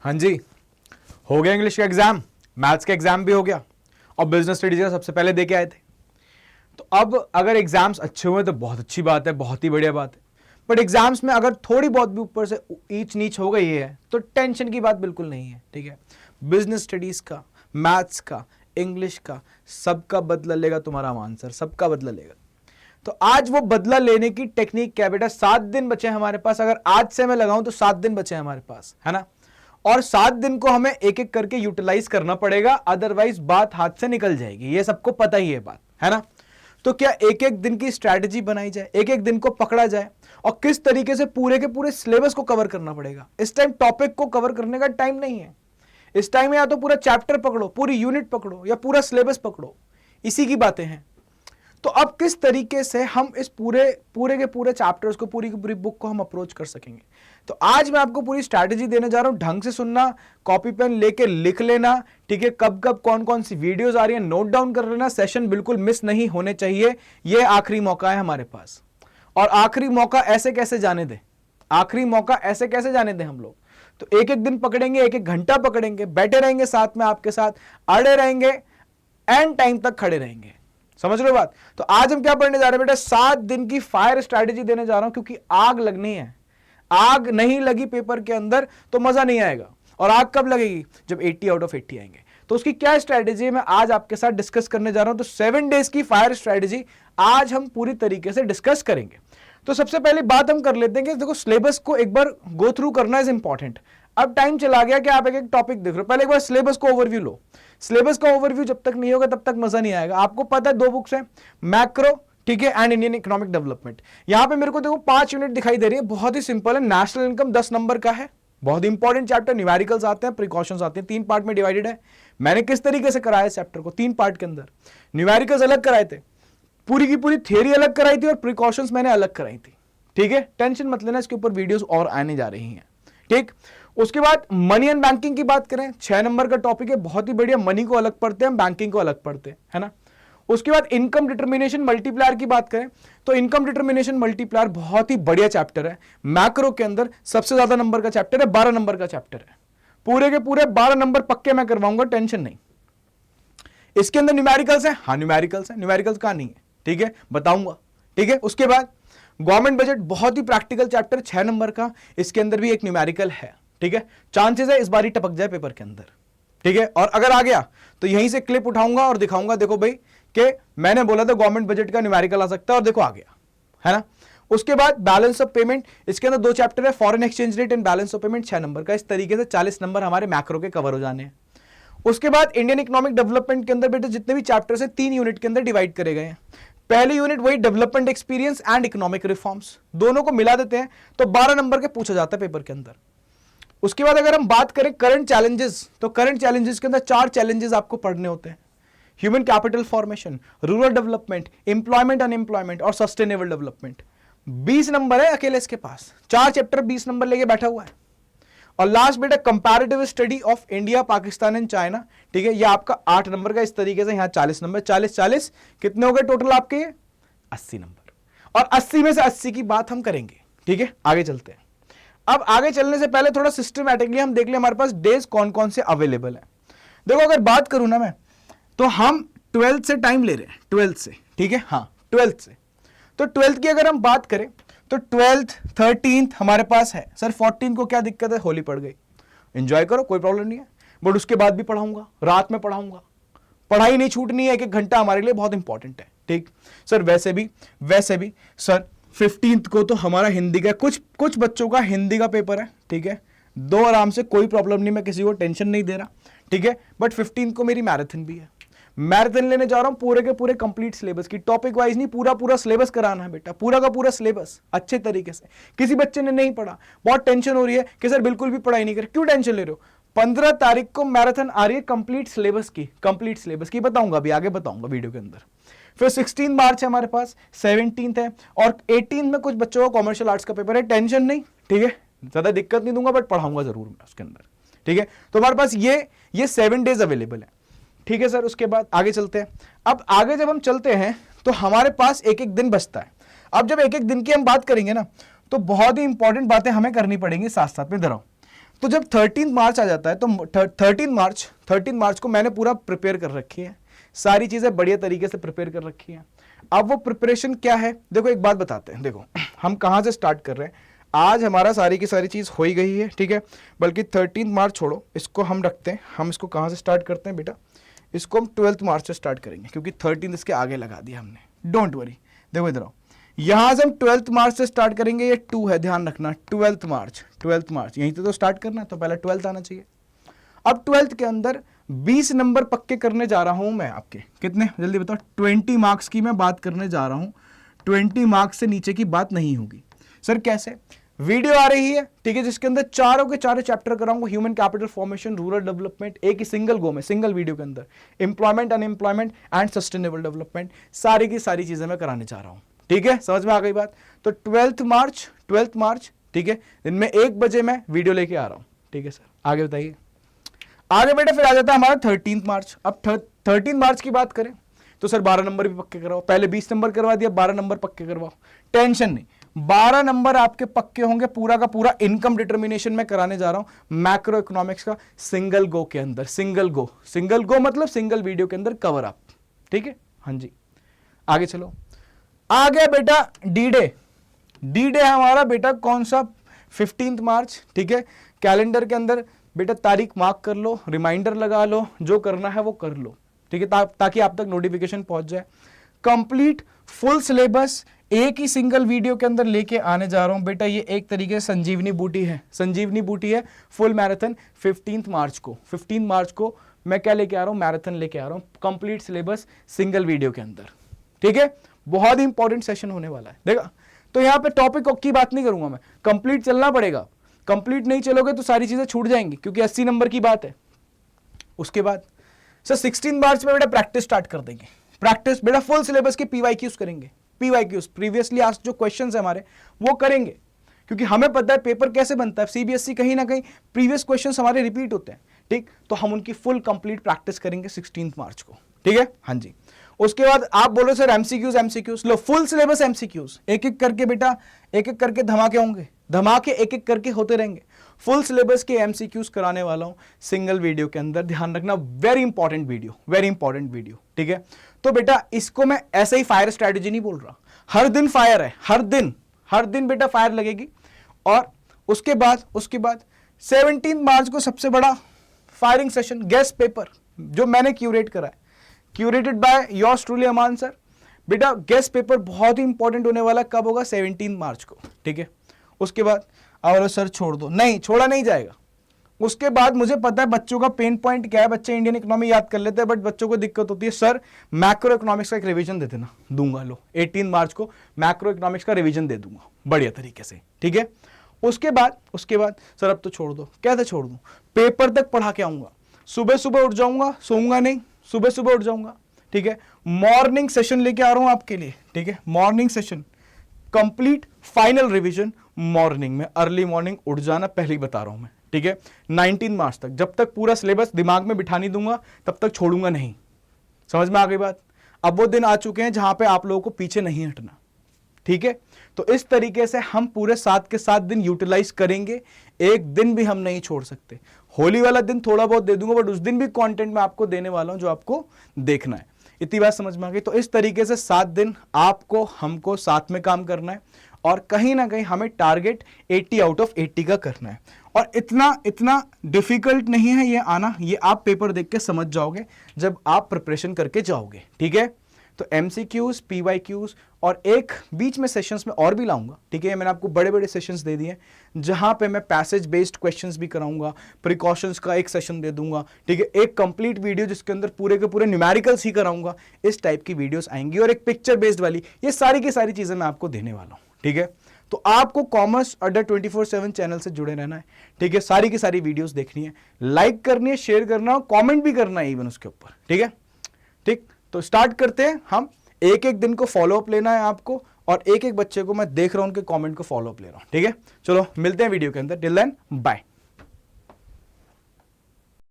हाँ जी, हो गया इंग्लिश का एग्जाम, मैथ्स का एग्जाम भी हो गया और बिजनेस स्टडीज का सबसे पहले दे के आए थे। तो अब अगर एग्जाम्स अच्छे हुए तो बहुत अच्छी बात है, बहुत ही बढ़िया बात है। बट एग्जाम्स में अगर थोड़ी बहुत भी ऊपर से ईच नीच हो गई है तो टेंशन की बात बिल्कुल नहीं है, ठीक है। बिजनेस स्टडीज का, मैथ्स का, इंग्लिश का, सबका बदला लेगा तुम्हारा आंसर, सबका बदला लेगा। तो आज वो बदला लेने की टेक्निक क्या है बेटा? 7 दिन बचे हैं हमारे पास। अगर आज से मैं लगाऊं तो 7 दिन बचे हैं हमारे पास, है ना। और 7 दिन को हमें एक एक करके यूटिलाइज करना पड़ेगा, अदरवाइज बात हाथ से निकल जाएगी। ये सबको पता ही है बात, है ना। तो क्या एक एक दिन की स्ट्रैटेजी बनाई जाए, एक एक दिन को पकड़ा जाए और किस तरीके से पूरे के पूरे सिलेबस को कवर करना पड़ेगा। इस टाइम टॉपिक को कवर करने का टाइम नहीं है। इस टाइम या तो पूरा चैप्टर पकड़ो, पूरी यूनिट पकड़ो या पूरा सिलेबस पकड़ो, इसी की बातें हैं। तो अब किस तरीके से हम इस पूरे के पूरे चैप्टर्स को, पूरी की पूरी बुक को हम अप्रोच कर सकेंगे। तो आज मैं आपको पूरी स्ट्रैटेजी देने जा रहा हूं। ढंग से सुनना, कॉपी पेन लेके लिख लेना, ठीक है। कब कब कौन कौन सी वीडियोस आ रही है नोट डाउन कर लेना। सेशन बिल्कुल मिस नहीं होने चाहिए। यह आखिरी मौका है हमारे पास, और आखिरी मौका ऐसे कैसे जाने दें, आखिरी मौका ऐसे कैसे जाने दें हम लोग। तो एक एक दिन पकड़ेंगे, एक एक घंटा पकड़ेंगे, बैठे रहेंगे साथ में, आपके साथ अड़े रहेंगे, एंड टाइम तक खड़े रहेंगे। समझ रहे हो बात? तो आज हम क्या पढ़ने जा रहे हैं बेटा? 7 दिन की फायर स्ट्रैटेजी देने जा रहा हूं, क्योंकि आग लगनी है। आग नहीं लगी पेपर के अंदर तो मजा नहीं आएगा। और आग कब लगेगी? जब 80 आउट ऑफ 80 आएंगे। तो उसकी क्या स्ट्रैटेजी है मैं आज आपके साथ डिस्कस करने जा रहा हूं। तो 7 डेज की फायर स्ट्रैटेजी आज हम पूरी तरीके से डिस्कस करेंगे। तो सबसे पहले बात हम कर लेते हैं कि देखो, सिलेबस को एक बार गो थ्रू करना इज इंपॉर्टेंट। अब टाइम चला गया कि आप एक एक टॉपिक देख रहे हो, पहले एक बार सिलेबस को ओवरव्यू लो। सिलेबस का ओवरव्यू जब तक नहीं होगा तब तक मजा नहीं आएगा। आपको पता है 2 बुक्स हैं, मैक्रो, ठीक है, एंड इंडियन इकोनॉमिक डेवलपमेंट। यहां पे मेरे को देखो 5 यूनिट दिखाई दे रही है, बहुत ही सिंपल है। नेशनल इनकम 10 नंबर का है, बहुत इंपॉर्टेंट चैप्टर। न्यूमेरिकल्स आते हैं, प्रिकॉशंस आते हैं, 3 पार्ट में डिवाइडेड है। मैंने किस तरीके से कराया चैप्टर को? 3 पार्ट के अंदर न्यूमेरिकल्स अलग कराए थे, पूरी की पूरी थियरी अलग कराई थी, और प्रिकॉशंस मैंने अलग कराई थी, ठीक है। टेंशन मत लेना, इसके ऊपर वीडियोस और आने जा रही हैं, ठीक। उसके बाद मनी एंड बैंकिंग की बात करें, 6 नंबर का टॉपिक है, बहुत ही बढ़िया। मनी को अलग पढ़ते हैं, बैंकिंग को अलग पढ़ते हैं, है ना। उसके बाद इनकम डिटर्मिनेशन मल्टीप्लायर की बात करें तो इनकम डिटर्मिनेशन मल्टीप्लायर बहुत ही बढ़िया चैप्टर है। मैक्रो के अंदर सबसे ज्यादा नंबर का चैप्टर है, 12 नंबर का चैप्टर है। पूरे के पूरे 12 नंबर पक्के मैं करवाऊंगा, टेंशन नहीं। इसके अंदर न्यूमेरिकल्स है, हाँ न्यूमेरिकल्स है, न्यूमेरिकल्स का नहीं है, ठीक है, बताऊंगा, ठीक है। उसके बाद गवर्नमेंट बजट, बहुत ही प्रैक्टिकल चैप्टर, 6 नंबर का। इसके अंदर भी एक न्यूमेरिकल है, ठीक है। चांसेस है इस बार ही टपक जाए पेपर के अंदर, ठीक है। और अगर आ गया तो यहीं से क्लिप उठाऊंगा और दिखाऊंगा, देखो भाई कि मैंने बोला था गवर्नमेंट बजट का न्यूमेरिकल आ सकता है, और देखो आ गया, है ना। उसके बाद बैलेंस ऑफ पेमेंट, इसके अंदर 2 चैप्टर है, foreign exchange rate and balance of payment, 6 number का। इस तरीके से 40 नंबर हमारे मैक्रो के कवर हो जाने हैं। उसके बाद इंडियन इकोनॉमिक डेवलपमेंट के अंदर बेटे जितने भी चैप्टर्स हैं 3 यूनिट के अंदर डिवाइड करे गए हैं। पहली यूनिट वही development experience and economic reforms, दोनों को मिला देते हैं तो 12 नंबर के पूछा जाता है पेपर के अंदर। उसके बाद अगर हम बात करें करंट चैलेंजेस, तो करंट चैलेंजेस के अंदर 4 चैलेंजेस आपको पढ़ने होते हैं। Human capital formation, rural development, employment unemployment और सस्टेनेबल डेवलपमेंट। 20 नंबर है अकेले इसके पास, 4 चैप्टर 20 नंबर लेके बैठा हुआ है। और लास्ट बेटा comparative study of India, Pakistan and China, ठीक है, ये आपका 8 नंबर का। इस तरीके से यहाँ 40 नंबर, 40 कितने हो गए टोटल आपके? 80 नंबर। और 80 में से 80 की बात हम करेंगे, ठीक है। आगे चलते हैं। अब आगे चलने से पहले थोड़ा सिस्टमैटिकली हम देख लें हमारे पास डेज कौन कौन से अवेलेबल है। देखो अगर बात करूं ना मैं, तो हम 12th से टाइम ले रहे हैं, 12th से, ठीक है, हाँ 12th से। तो 12th की अगर हम बात करें तो 12th 13th हमारे पास है। सर 14th को क्या दिक्कत है? होली पड़ गई, एंजॉय करो, कोई प्रॉब्लम नहीं है, बट उसके बाद भी पढ़ाऊंगा, रात में पढ़ाऊंगा। पढ़ाई नहीं छूटनी है, 1-1 घंटा हमारे लिए बहुत इंपॉर्टेंट है, ठीक। सर वैसे भी सर 15th को तो हमारा हिंदी का, कुछ बच्चों का हिंदी का पेपर है, ठीक है। 2 आराम से, कोई प्रॉब्लम नहीं, मैं किसी को टेंशन नहीं दे रहा, ठीक है। बट 15th को मेरी मैराथन भी है। मैराथन लेने जा रहा हूं पूरे के पूरे कंप्लीट सिलेबस की, टॉपिक वाइज नहीं, पूरा सिलेबस कराना है बेटा, पूरा का पूरा सिलेबस अच्छे तरीके से। किसी बच्चे ने नहीं पढ़ा, बहुत टेंशन हो रही है कि सर बिल्कुल भी पढ़ाई नहीं करे, क्यों टेंशन ले रहे हो? 15 तारीख को मैराथन आ रही है कंप्लीट सिलेबस की, बताऊंगा अभी आगे, बताऊंगा वीडियो के अंदर। फिर 16 मार्च है हमारे पास, 17th है, और 18th में कुछ बच्चों का कॉमर्शियल आर्ट्स का पेपर है। टेंशन नहीं, ठीक है, ज्यादा दिक्कत नहीं दूंगा, बट पढ़ाऊंगा जरूर मैं उसके अंदर, ठीक है। तो हमारे पास ये 7 डेज अवेलेबल है, ठीक है सर। उसके बाद आगे चलते हैं। अब आगे जब हम चलते हैं तो हमारे पास 1-1 दिन बचता है। अब जब 1-1 दिन की हम बात करेंगे ना, तो बहुत ही इंपॉर्टेंट बातें हमें करनी पड़ेंगी साथ साथ में। इधर आओ। तो जब 13 मार्च आ जाता है तो 13 मार्च को मैंने पूरा प्रिपेयर कर रखी है, सारी चीजें बढ़िया तरीके से प्रिपेयर कर रखी है। अब वो प्रिपरेशन क्या है, देखो एक बात बताते हैं। देखो हम कहां से स्टार्ट कर रहे हैं, आज हमारा सारी की सारी चीज हो ही गई है, ठीक है, बल्कि 13 मार्च छोड़ो, इसको हम रखते हैं, हम इसको कहां से स्टार्ट करते हैं बेटा, इसको हम 12 मार्च से स्टार्ट करेंगे, क्योंकि 13 इसके आगे लगा दिया हमने, डोंट वरी। देखो इधर आओ, यहां से हम 12 मार्च से स्टार्ट करेंगे, ये 2 है, ध्यान रखना, 12 मार्च यहीं से तो स्टार्ट करना है, तो पहले 12 आना चाहिए। अब 12 के अंदर 20 नंबर पक्के करने जा रहा हूं मैं आपके, कितने जल्दी बताओ, 20 मार्क्स की मैं बात करने जा रहा हूं, 20 मार्क्स से नीचे की बात नहीं होगी। सर कैसे, वीडियो आ रही है, ठीक है, जिसके अंदर चारों के चारों चैप्टर कराऊंगा, human capital formation, rural development, एक ही सिंगल गो में, सिंगल वीडियो के अंदर, employment, unemployment and sustainable development, सारी की सारी चीजें मैं कराने जा रहा हूं, ठीक है, समझ में आ गई बात। तो 12 मार्च, ठीक है, दिन में 1 बजे मैं वीडियो लेके आ रहा हूं, ठीक है सर, आगे बताइए। आगे बेटा फिर आ जाता है हमारा 13 मार्च। अब 13 मार्च की बात करें तो सर 12 नंबर भी पक्के करवाओ, पहले 20 नंबर करवा दिया, 12 नंबर पक्के करवाओ, टेंशन नहीं, 12 नंबर आपके पक्के होंगे, पूरा का पूरा इनकम डिटर्मिनेशन में कराने जा रहा हूं, मैक्रो इकोनॉमिक्स का, सिंगल गो के अंदर, सिंगल गो मतलब सिंगल वीडियो के अंदर कवर अप, ठीक है, हाँ जी। आगे चलो, आ गया बेटा डी डे हमारा बेटा कौन सा, 15 मार्च, ठीक है, कैलेंडर के अंदर बेटा तारीख मार्क कर लो, रिमाइंडर लगा लो, जो करना है वो कर लो, ठीक है, ताकि आप तक नोटिफिकेशन पहुंच जाए। कंप्लीट फुल सिलेबस एक ही सिंगल वीडियो के अंदर लेके आने जा रहा हूं बेटा, ये एक तरीके से संजीवनी बूटी है, फुल मैराथन 15 मार्च को मैं क्या लेके आ रहा हूं, मैराथन लेके आ रहा हूं, कंप्लीट सिलेबस सिंगल वीडियो के अंदर, ठीक है, बहुत ही इंपॉर्टेंट सेशन होने वाला है। देखा, तो यहां पे टॉपिक की बात नहीं करूंगा मैं, कंप्लीट चलना पड़ेगा, कंप्लीट नहीं चलोगे तो सारी चीजें छूट जाएंगी, क्योंकि 80 नंबर की बात है। उसके बाद सर 16 मार्च में बेटा प्रैक्टिस स्टार्ट कर देंगे, प्रैक्टिस बेटा फुल सिलेबस के पीवाईक्यूज करेंगे, पीवाईक्यूज प्रीवियसली आज जो क्वेश्चंस है हमारे वो करेंगे, क्योंकि हमें पता है पेपर कैसे बनता है, सीबीएसई कहीं ना कहीं प्रीवियस क्वेश्चंस हमारे रिपीट होते हैं, ठीक, तो हम उनकी फुल कंप्लीट प्रैक्टिस करेंगे 16 मार्च को, ठीक है, हाँ जी। उसके बाद आप बोलो सर एमसीक्यूज, लो फुल सिलेबस एमसीक्यूज, एक एक करके बेटा, एक एक करके धमाके होंगे, धमाके एक एक करके होते रहेंगे, फुल सिलेबस के एमसीक्यूज कराने वाला हूं सिंगल वीडियो के अंदर, ध्यान रखना, वेरी इंपॉर्टेंट वीडियो, ठीक है। तो बेटा इसको मैं ऐसे ही फायर स्ट्रेटेजी नहीं बोल रहा, हर दिन फायर है, हर दिन बेटा फायर लगेगी। और उसके बाद 17 मार्च को सबसे बड़ा फायरिंग सेशन, गेस्ट पेपर जो मैंने क्यूरेट करा है, क्यूरेटेड बाय योर्स ट्रूली अमान सर, बेटा गेस्ट पेपर बहुत ही इंपॉर्टेंट होने वाला, कब होगा, 17 मार्च को, ठीक है। उसके बाद और सर छोड़ दो, नहीं छोड़ा नहीं जाएगा। उसके बाद मुझे पता है बच्चों का पेन पॉइंट क्या है, बच्चे इंडियन इकोनॉमी याद कर लेते हैं, बट बच्चों को दिक्कत होती है, सर मैक्रो इकोनॉमिक्स का एक रिवीजन दे देना, दूंगा, लो 18 मार्च को मैक्रो इकोनॉमिक्स का रिवीजन दे दूंगा बढ़िया तरीके से, ठीक है। उसके बाद सर अब तो छोड़ दो, कैसे छोड़ दूं, पेपर तक पढ़ा के आऊंगा, सुबह उठ जाऊंगा, सोऊंगा नहीं, सुबह उठ जाऊंगा, ठीक है, मॉर्निंग सेशन लेके आ रहा हूं आपके लिए, ठीक है, morning session, complete final revision morning में, अर्ली मॉर्निंग उठ जाना, पहले ही बता रहा हूं मैं, ठीक है, 19 मार्च तक, जब तक पूरा सिलेबस दिमाग में बिठा नहीं दूंगा तब तक छोड़ूंगा नहीं, समझ में आ गई बात। अब वो दिन आ चुके हैं जहां पे आप लोगों को पीछे नहीं हटना, ठीक है। तो इस तरीके से हम पूरे 7 के 7 दिन यूटिलाइज करेंगे, एक दिन भी हम नहीं छोड़ सकते। होली वाला दिन थोड़ा बहुत दे दूंगा, बट उस दिन भी कंटेंट मैं आपको देने वाला हूं जो आपको देखना है। इतनी बात समझ में आ गई। तो इस तरीके से 7 दिन आपको हमको साथ में काम करना है, और कहीं ना कहीं हमें टारगेट 80 आउट ऑफ 80 का करना है। और इतना डिफिकल्ट नहीं है ये आना, ये आप पेपर देख के समझ जाओगे जब आप प्रिपरेशन करके जाओगे, ठीक है। तो एमसीक्यूज, पीवाईक्यूज और एक बीच में सेशंस में और भी लाऊंगा, ठीक है। मैंने आपको बड़े बड़े सेशंस दे दिए जहां पे मैं पैसेज बेस्ड क्वेश्चंस भी कराऊंगा, प्रिकॉशंस का एक सेशन दे दूंगा, ठीक है, एक कंप्लीट वीडियो जिसके अंदर पूरे के पूरे न्यूमेरिकल्स ही कराऊंगा, इस टाइप की वीडियोस आएंगी, और एक पिक्चर बेस्ड वाली, ये सारी की सारी चीजें मैं आपको देने वाला हूं, ठीक है। तो आपको कॉमर्स अड्डा 24/7 चैनल से जुड़े रहना है, ठीक है, सारी की सारी वीडियोस देखनी है, लाइक करनी है, शेयर करना है, कमेंट भी करना है इवन उसके ऊपर, ठीक है, ठीक। तो स्टार्ट करते हैं हम, एक एक दिन को फॉलो अप लेना है आपको, और एक एक बच्चे को मैं देख रहा हूं उनके कमेंट को फॉलो अप ले रहा हूं, ठीक है। चलो मिलते हैं वीडियो के अंदर, टिल देन बाय।